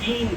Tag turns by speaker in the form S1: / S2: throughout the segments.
S1: 3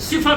S1: 0।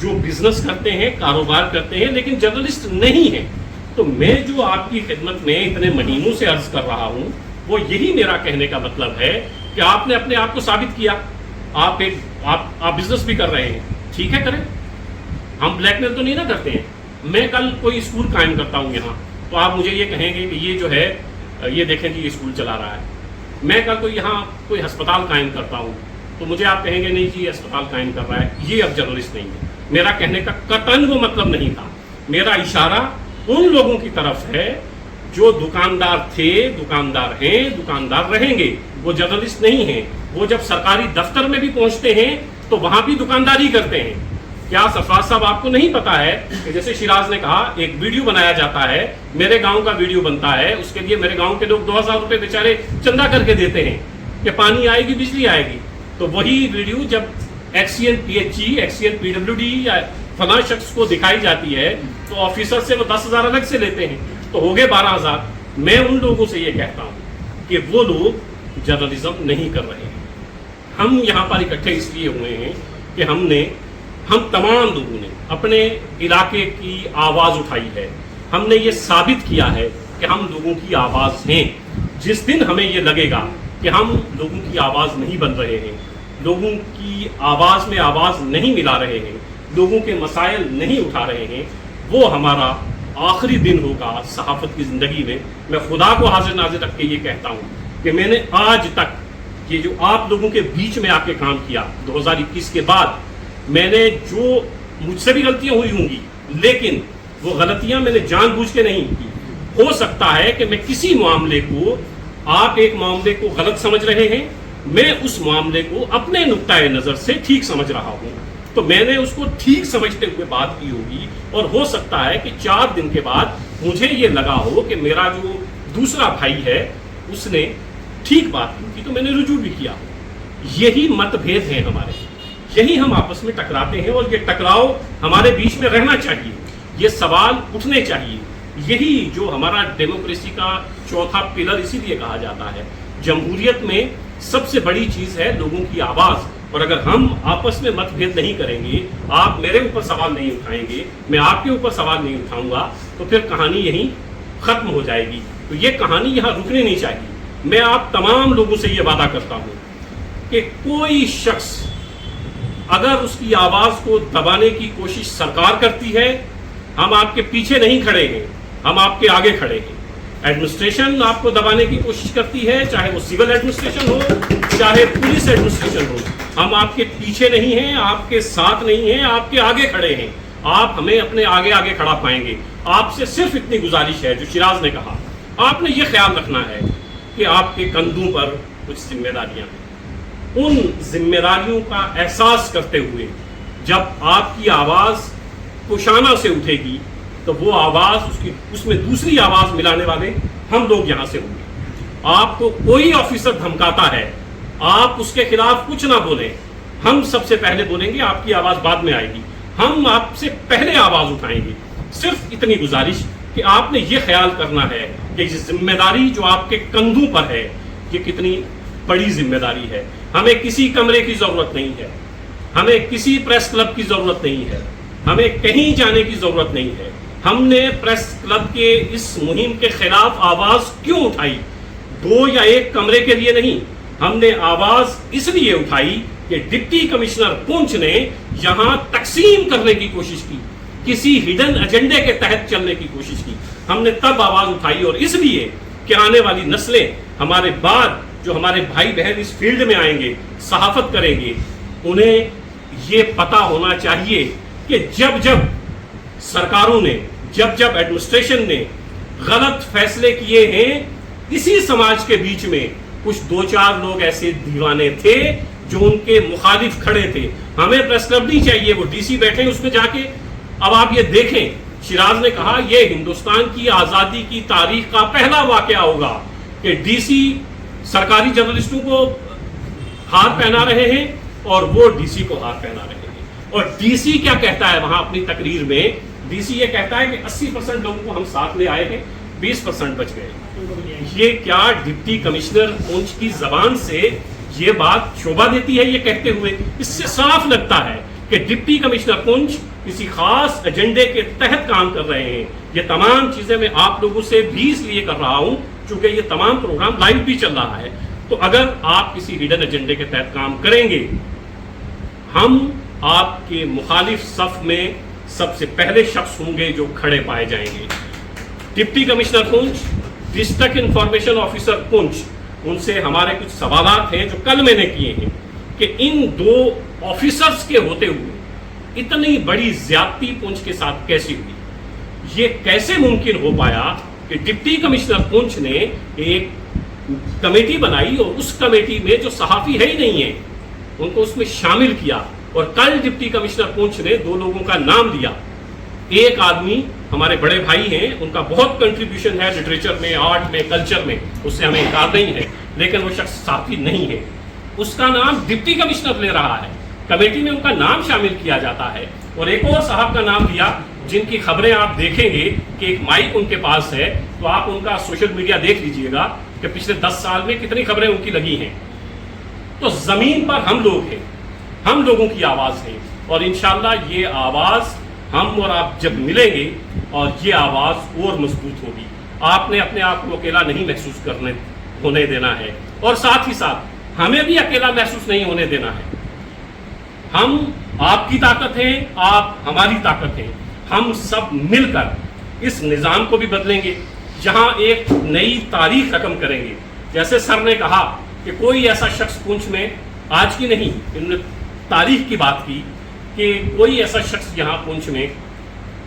S1: جو بزنس کرتے ہیں، کاروبار کرتے ہیں، لیکن جرنلسٹ نہیں ہیں. تو میں جو آپ کی خدمت میں اتنے مہینوں سے عرض کر رہا ہوں وہ یہی میرا کہنے کا مطلب ہے کہ آپ نے اپنے آپ کو ثابت کیا. آپ بزنس بھی کر رہے ہیں، ٹھیک ہے کریں. ہم بلیک میل تو نہیں نہ کرتے ہیں. میں کل کوئی اسکول قائم کرتا ہوں یہاں تو آپ مجھے یہ کہیں گے کہ یہ جو ہے یہ دیکھیں جی یہ اسکول چلا رہا ہے. میں کل کوئی یہاں کوئی ہسپتال قائم کرتا ہوں تو مجھے آپ کہیں گے نہیں جی یہ ہسپتال قائم کر رہا ہے، یہ اب جرنلسٹ نہیں ہے. میرا کہنے کا قطعاً وہ مطلب نہیں تھا. میرا اشارہ ان لوگوں کی طرف ہے جو دکاندار تھے، دکاندار ہیں، دکاندار رہیں گے. وہ جرنلسٹ نہیں ہیں. وہ جب سرکاری دفتر میں بھی پہنچتے ہیں تو وہاں بھی دکانداری کرتے ہیں. کیا سرفراز صاحب آپ کو نہیں پتا ہے کہ جیسے شیراز نے کہا ایک ویڈیو بنایا جاتا ہے، میرے گاؤں کا ویڈیو بنتا ہے، اس کے لیے میرے گاؤں کے لوگ 2000 روپے بیچارے چندہ کر کے دیتے ہیں کہ پانی آئے گی، بجلی آئے گی. تو وہی ویڈیو جب XEN P H G, XEN P W D یا فلاں شخص کو دکھائی جاتی ہے تو آفیسر سے وہ 10,000 الگ سے لیتے ہیں، تو ہو گئے 12,000. میں ان لوگوں سے یہ کہتا ہوں کہ وہ لوگ جرنلزم نہیں کر رہے ہیں. ہم یہاں پر اکٹھے اس لیے ہوئے ہیں کہ ہم تمام لوگوں نے اپنے علاقے کی آواز اٹھائی ہے. ہم نے یہ ثابت کیا ہے کہ ہم لوگوں کی آواز ہیں. جس دن ہمیں یہ لگے گا کہ ہم لوگوں کی آواز نہیں بن رہے ہیں، لوگوں کی آواز میں آواز نہیں ملا رہے ہیں، لوگوں کے مسائل نہیں اٹھا رہے ہیں، وہ ہمارا آخری دن ہوگا صحافت کی زندگی میں. میں خدا کو حاضر ناظر رکھ کے یہ کہتا ہوں کہ میں نے آج تک یہ جو آپ لوگوں کے بیچ میں آ کے کام کیا 2021 کے بعد، میں نے جو مجھ سے بھی غلطیاں ہوئی ہوں گی لیکن وہ غلطیاں میں نے جان بوجھ کے نہیں کی. ہو سکتا ہے کہ میں کسی معاملے کو، آپ ایک معاملے کو غلط سمجھ رہے ہیں، میں اس معاملے کو اپنے نقطۂ نظر سے ٹھیک سمجھ رہا ہوں، تو میں نے اس کو ٹھیک سمجھتے ہوئے بات کی ہوگی. اور ہو سکتا ہے کہ 4 دن کے بعد مجھے یہ لگا ہو کہ میرا جو دوسرا بھائی ہے اس نے ٹھیک بات کی تھی تو میں نے رجوع بھی کیا. یہی مت بھید ہیں ہمارے، یہی ہم آپس میں ٹکراتے ہیں اور یہ ٹکراؤ ہمارے بیچ میں رہنا چاہیے. یہ سوال اٹھنے چاہیے. یہی جو ہمارا ڈیموکریسی کا چوتھا پلر اسی لیے کہا جاتا ہے. جمہوریت میں سب سے بڑی چیز ہے لوگوں کی آواز. اور اگر ہم آپس میں مت بھید نہیں کریں گے، آپ میرے اوپر سوال نہیں اٹھائیں گے، میں آپ کے اوپر سوال نہیں اٹھاؤں گا، تو پھر کہانی یہیں ختم ہو جائے گی. تو یہ کہانی یہاں رکنی نہیں چاہیے. میں آپ تمام لوگوں سے یہ وعدہ کرتا ہوں کہ کوئی شخص اگر اس کی آواز کو دبانے کی کوشش سرکار کرتی ہے، ہم آپ کے پیچھے نہیں کھڑے ہیں، ہم آپ کے آگے کھڑے ہیں. ایڈمنسٹریشن آپ کو دبانے کی کوشش کرتی ہے، چاہے وہ سول ایڈمنسٹریشن ہو چاہے پولیس ایڈمنسٹریشن ہو، ہم آپ کے پیچھے نہیں ہیں، آپ کے ساتھ نہیں ہیں، آپ کے آگے کھڑے ہیں. آپ ہمیں اپنے آگے آگے کھڑا پائیں گے. آپ سے صرف اتنی گزارش ہے جو شیراز نے کہا، آپ نے یہ خیال رکھنا ہے کہ آپ کے کندھوں پر کچھ ذمہ داریاں ہیں. ان ذمہ داریوں کا احساس کرتے ہوئے جب آپ کی آواز کوشانہ سے اٹھے گی تو وہ آواز اس میں دوسری آواز ملانے والے ہم لوگ یہاں سے ہوں گے. آپ کو کوئی آفیسر دھمکاتا ہے، آپ اس کے خلاف کچھ نہ بولیں. ہم سب سے پہلے بولیں گے، آپ کی آواز بعد میں آئے گی. ہم آپ سے پہلے آواز اٹھائیں گے. صرف اتنی گزارش کہ آپ نے یہ خیال کرنا ہے کہ یہ ذمہ داری جو آپ کے کندھوں پر ہے یہ کتنی بڑی ذمہ داری ہے. ہمیں کسی کمرے کی ضرورت نہیں ہے، ہمیں کسی پریس کلب کی ضرورت نہیں ہے، ہمیں کہیں جانے کی ضرورت نہیں ہے. ہم نے پریس کلب کے اس مہم کے خلاف آواز کیوں اٹھائی؟ 2 یا 1 کمرے کے لیے نہیں. ہم نے آواز اس لیے اٹھائی کہ ڈپٹی کمشنر پونچھ نے یہاں تقسیم کرنے کی کوشش کی، کسی ہڈن ایجنڈے کے تحت چلنے کی کوشش کی. ہم نے تب آواز اٹھائی اور اس لیے کہ آنے والی نسلیں، ہمارے بعد جو ہمارے بھائی بہن اس فیلڈ میں آئیں گے، صحافت کریں گے، انہیں یہ پتا ہونا چاہیے کہ جب سرکاروں نے، جب ایڈمنسٹریشن نے غلط فیصلے کیے ہیں، اسی سماج کے بیچ میں کچھ 2-4 لوگ ایسے دیوانے تھے جو ان کے مخالف کھڑے تھے. ہمیں پریس کلب نہیں چاہیے، وہ ڈی سی بیٹھے اس میں جا کے. اب آپ یہ دیکھیں، شیراز نے کہا یہ ہندوستان کی آزادی کی تاریخ کا پہلا واقعہ ہوگا کہ ڈی سی سرکاری جرنلسٹوں کو ہار پہنا رہے ہیں اور وہ ڈی سی کو ہار پہنا رہے ہیں. اور ڈی سی کیا کہتا ہے وہاں اپنی تقریر میں؟ ڈی سی یہ کہتا ہے کہ 80% لوگوں کو ہم ساتھ لے آئے ہیں، 20% بچ گئے. یہ کیا ڈپٹی کمشنر پونچھ کی زبان سے یہ بات شوبھا دیتی ہے؟ یہ کہتے ہوئے اس سے صاف لگتا ہے کہ ڈپٹی کمشنر پونچھ کسی خاص ایجنڈے کے تحت کام کر رہے ہیں. یہ تمام چیزیں میں آپ لوگوں سے بھی اس لیے کر رہا ہوں چونکہ یہ تمام پروگرام لائیو بھی چل رہا ہے. تو اگر آپ کسی ہڈن ایجنڈے کے تحت کام کریں گے، ہم آپ کے مخالف صف میں سب سے پہلے شخص ہوں گے جو کھڑے پائے جائیں گے. ڈپٹی کمشنر پونچھ، ڈسٹرکٹ انفارمیشن آفیسر پونچھ، ان سے ہمارے کچھ سوالات ہیں جو کل میں نے کیے ہیں کہ ان دو آفیسرز کے ہوتے ہوئے اتنی بڑی زیادتی پونچھ کے ساتھ کیسی ہوئی. یہ کیسے ممکن ہو پایا کہ ڈپٹی کمشنر پونچھ نے ایک کمیٹی بنائی اور اس کمیٹی میں جو صحافی ہے ہی نہیں ہے ان کو اس میں شامل کیا. اور کل ڈپٹی کمشنر پونچھ نے دو لوگوں کا نام لیا. ایک آدمی ہمارے بڑے بھائی ہیں، ان کا بہت کنٹریبیوشن ہے لٹریچر میں، آرٹ میں، کلچر میں، اس سے ہمیں انکار نہیں ہے، لیکن وہ شخص صحافی نہیں ہے. اس کا نام ڈپٹی کمشنر لے رہا ہے، کمیٹی میں ان کا نام شامل کیا جاتا ہے. اور ایک اور صاحب کا نام لیا جن کی خبریں آپ دیکھیں گے کہ ایک مائک ان کے پاس ہے، تو آپ ان کا سوشل میڈیا دیکھ لیجئے گا کہ پچھلے 10 سال میں کتنی خبریں ان کی لگی ہیں. تو زمین پر ہم لوگ ہیں، ہم لوگوں کی آواز ہے، اور انشاءاللہ یہ آواز ہم اور آپ جب ملیں گے اور یہ آواز اور مضبوط ہوگی. آپ نے اپنے آپ کو اکیلا نہیں محسوس ہونے دینا ہے، اور ساتھ ہی ساتھ ہمیں بھی اکیلا محسوس نہیں ہونے دینا ہے. ہم آپ کی طاقت ہیں، آپ ہماری طاقت ہیں. ہم سب مل کر اس نظام کو بھی بدلیں گے، جہاں ایک نئی تاریخ رقم کریں گے. جیسے سر نے کہا کہ کوئی ایسا شخص پونچھ میں، آج کی نہیں، انہوں نے تاریخ کی بات کی، کہ کوئی ایسا شخص یہاں پونچھ میں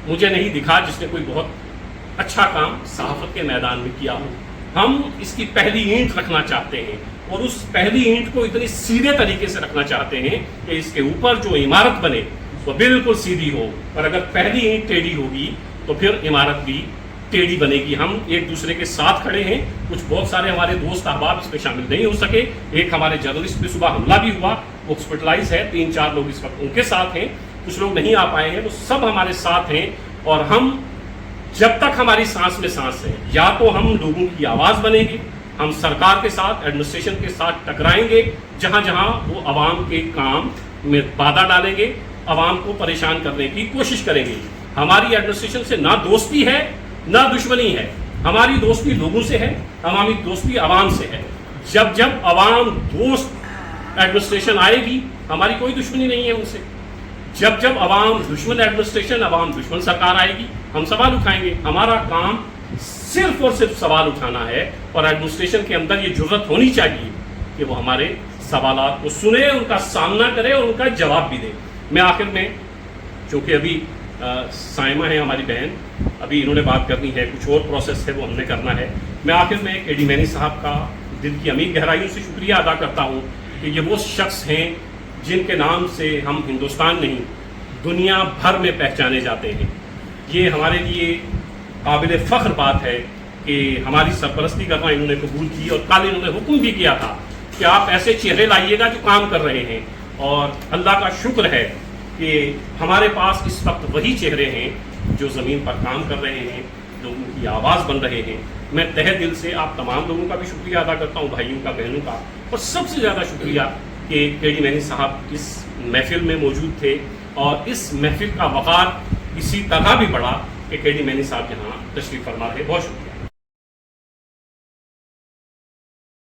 S1: مجھے نہیں دکھا جس نے کوئی بہت اچھا کام صحافت کے میدان میں کیا ہو. ہم اس کی پہلی اینٹ رکھنا چاہتے ہیں، اور اس پہلی اینٹ کو اتنی سیدھے طریقے سے رکھنا چاہتے ہیں کہ اس کے اوپر جو عمارت بنے وہ بالکل سیدھی ہو. اور اگر پہلی اینٹ ٹیڑھی ہوگی تو پھر عمارت بھی ٹیڑھی بنے گی. ہم ایک دوسرے کے ساتھ کھڑے ہیں. کچھ بہت سارے ہمارے دوست احباب اس میں شامل نہیں ہو سکے. ایک ہمارے جرنلسٹ پہ صبح حملہ بھی ہوا، وہ ہاسپٹلائز ہے، 3-4 لوگ اس وقت ان کے ساتھ ہیں. کچھ لوگ نہیں آ پائے ہیں، وہ سب ہمارے ساتھ ہیں. اور ہم جب تک ہماری سانس میں سانس ہے، یا تو ہم لوگوں کی آواز بنیں گے، ہم سرکار کے ساتھ، ایڈمنسٹریشن کے ساتھ ٹکرائیں گے جہاں جہاں وہ عوام کے کام میں بادھا ڈالیں گے، عوام کو پریشان کرنے کی کوشش کریں گے. ہماری ایڈمنسٹریشن سے نہ دوستی ہے نہ دشمنی ہے. ہماری دوستی لوگوں سے ہے، ہماری دوستی عوام سے ہے. جب جب عوام دوست ایڈمنسٹریشن آئے گی، ہماری کوئی دشمنی نہیں ہے ان سے. جب جب عوام دشمن ایڈمنسٹریشن، عوام دشمن سرکار آئے گی، ہم سوال اٹھائیں گے. ہمارا کام صرف اور صرف سوال اٹھانا ہے، اور ایڈمنسٹریشن کے اندر یہ جرأت ہونی چاہیے کہ وہ ہمارے سوالات کو سنے، ان کا سامنا کرے اور ان کا جواب بھی دے. میں آخر میں، چونکہ ابھی سائمہ ہے ہماری بہن، ابھی انہوں نے بات کرنی ہے، کچھ اور پروسیس ہے وہ ہم نے کرنا ہے. میں آخر میں کے ڈی مینی صاحب کا دل کی عمیق گہرائیوں سے شکریہ ادا کرتا ہوں کہ یہ وہ شخص ہیں جن کے نام سے ہم ہندوستان نہیں، دنیا بھر میں پہچانے جاتے ہیں. یہ ہمارے لیے قابل فخر بات ہے کہ ہماری سرپرستی کرنا انہوں نے قبول کی، اور کل انہوں نے حکم بھی کیا تھا کہ آپ ایسے چہرے لائیے گا جو کام کر رہے ہیں. اور اللہ کا شکر ہے کہ ہمارے پاس اس وقت وہی چہرے ہیں جو زمین پر کام کر رہے ہیں، لوگوں کی آواز بن رہے ہیں. میں تہہ دل سے آپ تمام لوگوں کا بھی شکریہ ادا کرتا ہوں، بھائیوں کا، بہنوں کا، اور سب سے زیادہ شکریہ کہ کے ڈی مینی صاحب اس محفل میں موجود تھے. اور اس محفل کا وقار اسی طرح بھی بڑھا کہ کے ڈی مینی صاحب یہاں تشریف فرما رہے. بہت شکریہ.